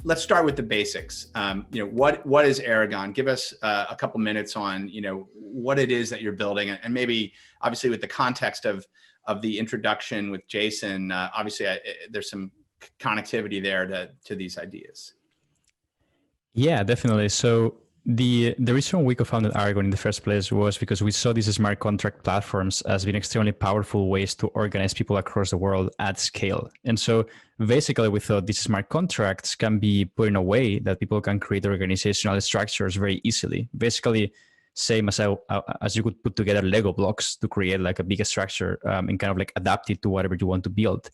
Let's start with the basics. What is Aragon? Give us a couple minutes on, what it is that you're building, and maybe obviously with the context of the introduction with Jason, obviously there's some connectivity there to these ideas. Yeah, definitely. So the reason we co-founded Aragon in the first place was because we saw these smart contract platforms as being extremely powerful ways to organize people across the world at scale. And so basically we thought these smart contracts can be put in a way that people can create organizational structures very easily. Basically, same as you could put together Lego blocks to create like a bigger structure and kind of like adapt it to whatever you want to build.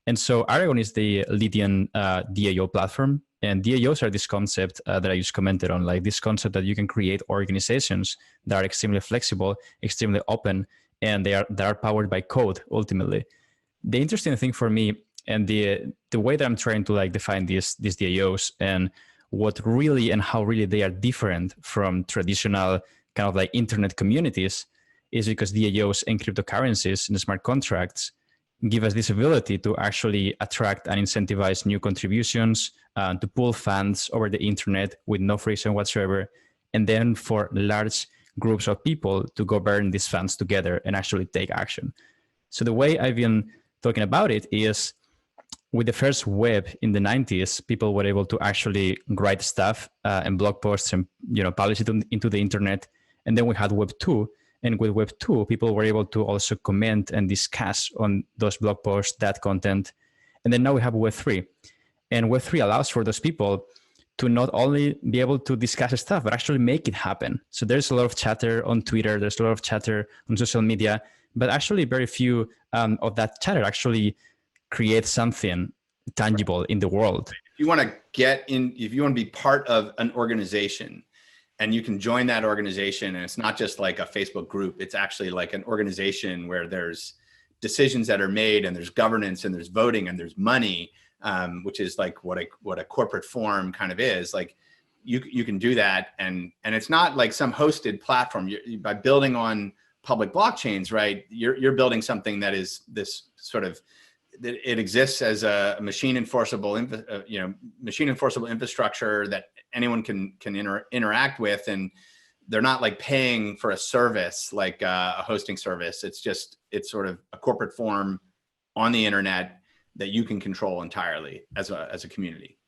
And so Aragon is the leading DAO platform. And DAOs are this concept that I just commented on, like this concept that you can create organizations that are extremely flexible, extremely open, and they are powered by code ultimately. The interesting thing for me, and the way that I'm trying to like define these DAOs and what really and how really they are different from traditional kind of like internet communities, is because DAOs and cryptocurrencies and smart contracts give us this ability to actually attract and incentivize new contributions, to pull funds over the internet with no friction whatsoever, and then for large groups of people to go burn these funds together and actually take action. So the way I've been talking about it is, with the first web in the 90s, people were able to actually write stuff and blog posts and publish it into the internet. And then we had Web 2. And with Web 2, people were able to also comment and discuss on those blog posts, that content. And then now we have Web 3. And Web 3 allows for those people to not only be able to discuss stuff, but actually make it happen. So there's a lot of chatter on Twitter, there's a lot of chatter on social media, but actually very few of that chatter actually create something tangible in the world. If you want to be part of an organization, and you can join that organization, and it's not just like a Facebook group, it's actually like an organization where there's decisions that are made, and there's governance, and there's voting, and there's money, which is like what a corporate form kind of is. Like you can do that, and it's not like some hosted platform. By building on public blockchains, right? You're building something that is this sort of, it exists as a machine enforceable infrastructure that anyone can interact with, and they're not like paying for a service like a hosting service. It's sort of a corporate form on the internet that you can control entirely as a community.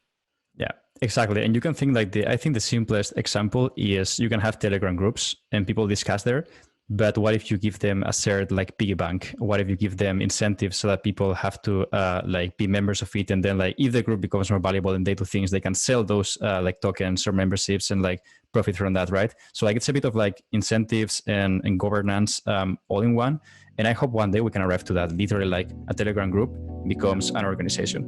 Yeah, exactly. And you can think like I think the simplest example is you can have Telegram groups and people discuss there. But what if you give them a shared like piggy bank? What if you give them incentives so that people have to like be members of it? And then like if the group becomes more valuable and they do things, they can sell those like tokens or memberships and like profit from that, right? So like it's a bit of like incentives and governance all in one. And I hope one day we can arrive to that. Literally like a Telegram group becomes an organization.